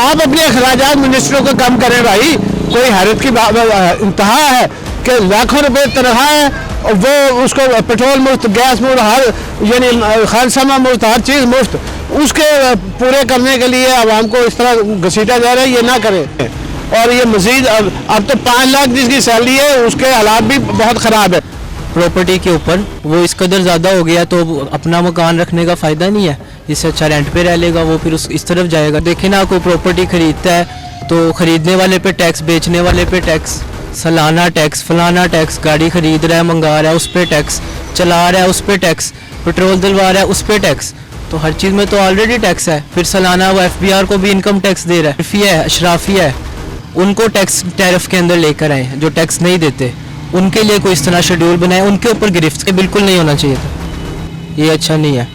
आप अपने अखराजात मिनिस्टरों को कम करें भाई। कोई हैरत की इंतहा है कि लाखों रुपए तनख्वाह है और वो उसको पेट्रोल मुफ्त, गैस मुफ्त, हर यानी खानसामा मुफ्त, हर चीज़ मुफ्त, उसके पूरे करने के लिए आवाम को इस तरह घसीटा जा रहा है। ये ना करें। और ये मजीद अब तो 5 लाख जिसकी सैलरी है उसके हालात भी बहुत ख़राब है। प्रॉपर्टी के ऊपर वो इस कदर ज़्यादा हो गया तो अपना मकान रखने का फ़ायदा नहीं है। इससे अच्छा रेंट पे रह लेगा, वो फिर इस तरफ जाएगा। देखे ना, कोई प्रॉपर्टी खरीदता है तो खरीदने वाले पे टैक्स, बेचने वाले पे टैक्स, सालाना टैक्स, फलाना टैक्स, गाड़ी खरीद रहा है, मंगा रहा है, उस पर टैक्स, चला रहा है उस पर टैक्स, पेट्रोल दिलवा रहा है उस पर टैक्स। तो हर चीज़ में तो ऑलरेडी टैक्स है। फिर सालाना वो FBR को भी इनकम टैक्स दे रहा है। अशराफिया है, उनको टैक्स टैरिफ के अंदर लेकर आए जो टैक्स नहीं देते, उनके लिए कोई इस तरह शेड्यूल बनाए, उनके ऊपर गिरफ्त बिल्कुल नहीं होना चाहिए था। ये अच्छा नहीं है।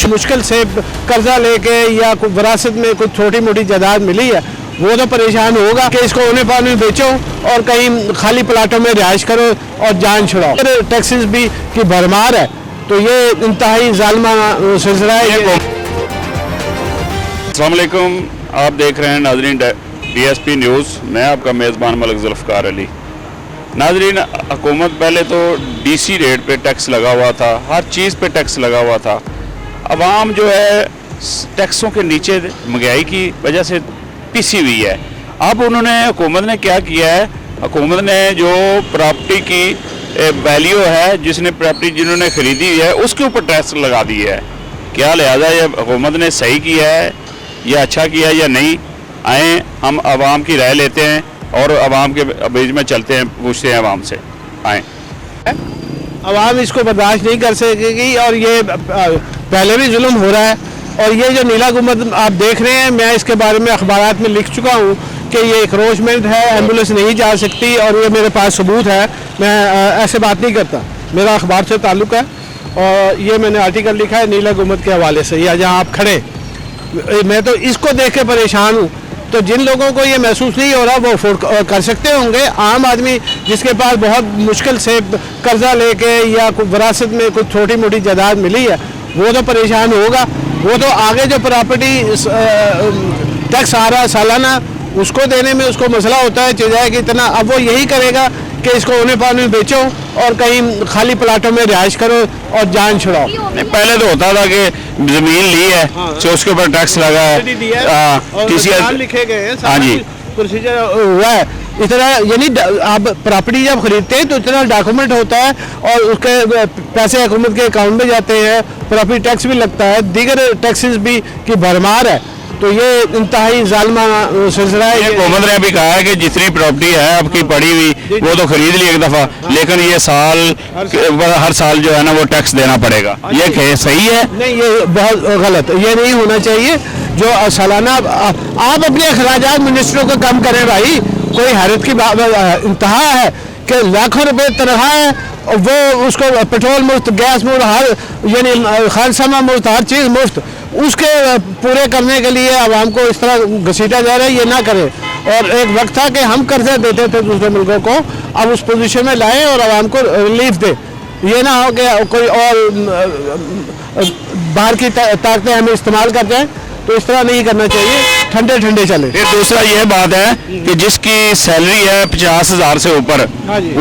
मुश्किल से कर्जा लेके या कोई विरासत में कोई छोटी मोटी जायदाद मिली है, वो तो परेशान होगा कि इसको औने पानी में बेचो और कहीं खाली प्लाटों में रिहाइश करो और जान छुड़ाओ। टैक्सेस भी की भरमार है, तो ये इंतहाई ज़ालिमाना सिलसिला है। अस्सलाम वालेकुम, आप देख रहे हैं नाज़रीन DSP न्यूज़। मैं आपका मेज़बान मलिक ज़ुल्फ़कार अली। नाज़रीन, हुकूमत पहले तो DC रेट पे टैक्स लगा हुआ था, हर चीज़ पे टैक्स लगा हुआ था। अवाम जो है टैक्सों के नीचे महंगाई की वजह से पिसी हुई है। अब उन्होंने, हुकूमत ने क्या किया है, हुकूमत ने जो प्रॉपर्टी की वैल्यू है, जिसने प्रॉपर्टी जिन्होंने ख़रीदी है उसके ऊपर टैक्स लगा दी है। क्या लिहाजा ये हुकूमत ने सही किया है या अच्छा किया है या नहीं? आए हम आवाम की राय लेते हैं और आवाम के बीच में चलते हैं, पूछते हैं आवाम से। आए, आवाम इसको बर्दाश्त नहीं कर सकेगी और ये पहले भी जुल्म हो रहा है। और ये जो नीला गुंबद आप देख रहे हैं, मैं इसके बारे में अखबारात में लिख चुका हूँ कि ये इंक्रोचमेंट है, एम्बुलेंस नहीं जा सकती, और ये मेरे पास सबूत है। मैं ऐसे बात नहीं करता, मेरा अखबार से ताल्लुक़ है और ये मैंने आर्टिकल लिखा है नीला गुंबद के हवाले से। या जहाँ आप खड़े, मैं तो इसको देख के परेशान हूँ। तो जिन लोगों को ये महसूस नहीं हो रहा वो अफोर्ड कर सकते होंगे। आम आदमी जिसके पास बहुत मुश्किल से कर्जा लेके या विरासत में कोई छोटी मोटी जायदाद मिली है, वो तो परेशान होगा। वो तो आगे जो प्रॉपर्टी टैक्स आ रहा है सालाना, उसको देने में उसको मसला होता है चीज़ कि इतना। अब वो यही करेगा कि इसको औने पानी में बेचो और कहीं खाली प्लाटों में रिहाइश करो और जान छुड़ाओ। नहीं, पहले तो होता था कि ज़मीन ली है तो उसके ऊपर टैक्स लगा है, TCS लिखे गए हैं, हाँ जी, प्रोसीजर हुआ है इतना। यानी आप प्रॉपर्टी जब खरीदते हैं तो इतना डॉक्यूमेंट होता है और उसके पैसे हुकूमत के अकाउंट में जाते हैं, प्रॉपर्टी टैक्स भी लगता है, दीगर टैक्सेस भी की भरमार है। तो ये इंतहाई ज़ालिमाना सिलसिला है। हुकूमत ने भी कहा है कि जितनी प्रॉपर्टी है आपकी पड़ी हुई वो तो खरीद ली एक दफ़ा, लेकिन ये हर साल जो है ना वो टैक्स देना पड़ेगा। ये सही है? नहीं, ये बहुत गलत, ये नहीं होना चाहिए। जो सालाना आप अपने अखराजात मिनिस्टरों को कम करें भाई। कोई हैरत की इंतहा है कि लाखों रुपए तनख्वाह है और वो उसको पेट्रोल मुफ्त, गैस मुफ्त, हर यानी खानसामा मुफ्त, हर चीज़ मुफ्त, उसके पूरे करने के लिए आवाम को इस तरह घसीटा जा रहा है। ये ना करें। और एक वक्त था कि हम कर्जे देते थे दूसरे मुल्कों को, अब उस पोजीशन में लाएं और आवाम को रिलीफ दे। ये ना हो कि कोई और बाहर की ताकतें हमें इस्तेमाल करते हैं, तो इस तरह नहीं करना चाहिए। ठंडे ठंडे चले। फिर दूसरा ये बात है कि जिसकी सैलरी है 50,000 से ऊपर,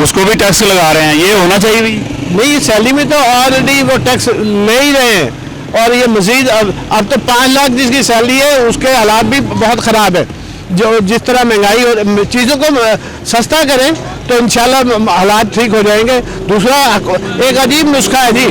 उसको भी टैक्स लगा रहे हैं। ये होना चाहिए भी नहीं, सैलरी में तो ऑलरेडी वो टैक्स ले ही रहे हैं। और ये मजीद अब तो 5 लाख जिसकी सैलरी है उसके हालात भी बहुत ख़राब है। जो जिस तरह महंगाई और चीज़ों को सस्ता करें तो इंशाल्लाह हालात ठीक हो जाएंगे। दूसरा, एक अजीब नुस्खा है जी,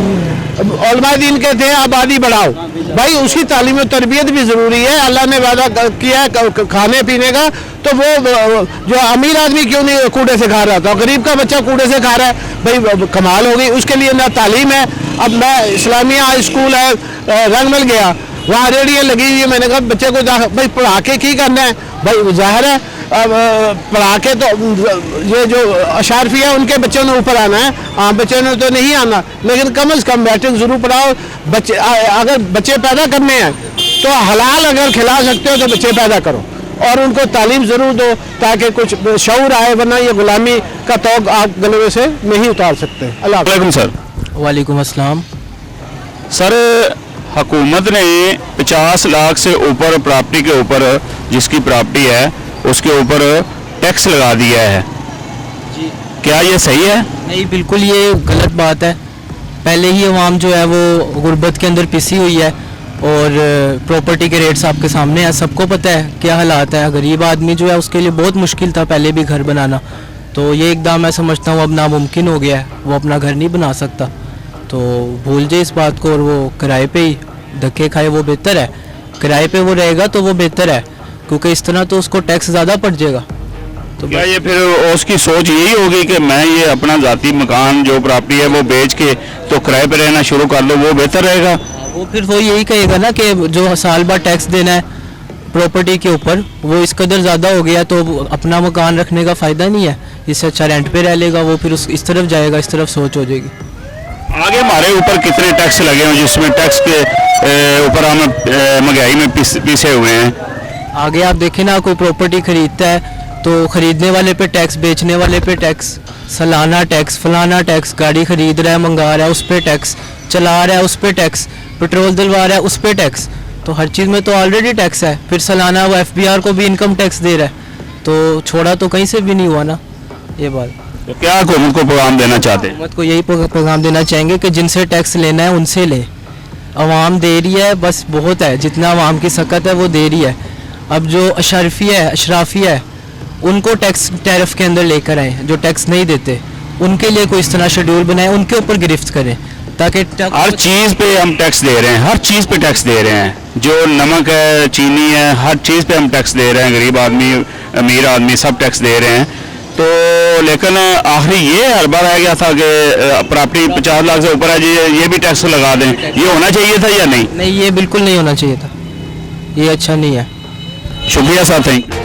उलमा दीन कहते हैं आबादी बढ़ाओ। भाई उसकी तालीम और तरबियत भी ज़रूरी है। अल्लाह ने वादा किया है खाने पीने का, तो वो जो अमीर आदमी क्यों नहीं कूड़े से खा रहा था, गरीब का बच्चा कूड़े से खा रहा है, भाई कमाल हो गई। उसके लिए ना तालीम है। अब मैं इस्लामिया स्कूल है रंगमल गया, वहाँ रेडियाँ लगी हुई है। मैंने कहा बच्चे को भाई पढ़ा के की करना है, भाई जाहिर है अब पढ़ा के तो ये जो अशारफी है उनके बच्चों ने ऊपर आना है, आम बच्चों ने तो नहीं आना। लेकिन कम से कम मैट्रिक ज़रूर पढ़ाओ। बच्चे अगर बच्चे पैदा करने हैं तो हलाल अगर खिला सकते हो तो बच्चे पैदा करो और उनको तालीम ज़रूर दो ताकि कुछ शऊर आए, वरना ये गुलामी का तौक आप गले से नहीं उतार सकते। अल्लाह। सर। वालेकुम अस्सलाम। सर, हुकूमत ने 50 लाख से ऊपर प्रॉपर्टी के ऊपर जिसकी प्रॉपर्टी है उसके ऊपर टैक्स लगा दिया है। जी क्या ये सही है? नहीं, बिल्कुल ये गलत बात है। पहले ही अवाम जो है वो गुर्बत के अंदर पिसी हुई है और प्रॉपर्टी के रेट्स आपके सामने हैं, सबको पता है क्या हालात है। गरीब आदमी जो है उसके लिए बहुत मुश्किल था पहले भी घर बनाना, तो ये एकदम मैं समझता हूँ अब नामुमकिन हो गया है, वो अपना घर नहीं बना सकता। तो भूल जाए इस बात को और वो किराए पे ही धक्के खाए, वो बेहतर है। किराए पे वो रहेगा तो वो बेहतर है, क्योंकि इस तरह तो उसको टैक्स ज़्यादा पड़ जाएगा। तो क्या ये फिर उसकी सोच यही होगी कि मैं ये अपना ज़ाती मकान जो प्रॉपर्टी है वो बेच के तो किराए पे रहना शुरू कर लो, वो बेहतर रहेगा? वो फिर वो यही कहेगा ना कि जो साल भर टैक्स देना है प्रॉपर्टी के ऊपर वो इस कदर ज़्यादा हो गया तो अपना मकान रखने का फ़ायदा नहीं है, इससे अच्छा रेंट पे रह लेगा। वो फिर इस तरफ जाएगा, इस तरफ सोच हो जाएगी। आगे हमारे ऊपर कितने टैक्स लगे हैं जिसमें टैक्स के ऊपर हम महंगाई में पीछे हुए हैं? आगे आप देखें ना, कोई प्रॉपर्टी खरीदता है तो खरीदने वाले पे टैक्स, बेचने वाले पे टैक्स, सालाना टैक्स, फलाना टैक्स, गाड़ी खरीद रहा है मंगा रहा है उस पर टैक्स, चला रहा है उस पर टैक्स, पेट्रोल दिलवा रहा है उस पर टैक्स। तो हर चीज़ में तो ऑलरेडी टैक्स है, फिर सालाना वो FBR को भी इनकम टैक्स दे रहा है, तो छोड़ा तो कहीं से भी नहीं हुआ ना ये बात। तो क्या हुकूमत को पैगाम देना चाहते हैं? हुकूमत को यही पैगाम देना चाहेंगे कि जिनसे टैक्स लेना है उनसे ले, अवाम दे रही है बस बहुत है, जितना अवाम की सकत है वो दे रही है। अब जो अशराफिया है उनको टैक्स टैरिफ के अंदर लेकर आए, जो टैक्स नहीं देते उनके लिए कोई इस तरह शेड्यूल बनाए, उनके ऊपर गिरफ्त करें ताकि हर चीज़ पे हम टैक्स दे रहे हैं, हर चीज़ पे टैक्स दे रहे हैं, जो नमक है, चीनी है, हर चीज़ पे हम टैक्स दे रहे हैं। गरीब आदमी, अमीर आदमी सब टैक्स दे रहे हैं। तो लेकिन आखिरी ये हरबा रह गया था कि प्रॉपर्टी 50 लाख से ऊपर है जी, ये भी टैक्स लगा दें, ये होना चाहिए था या नहीं? नहीं, ये बिल्कुल नहीं होना चाहिए था, ये अच्छा नहीं है। शुक्रिया साहब, थैंक यू।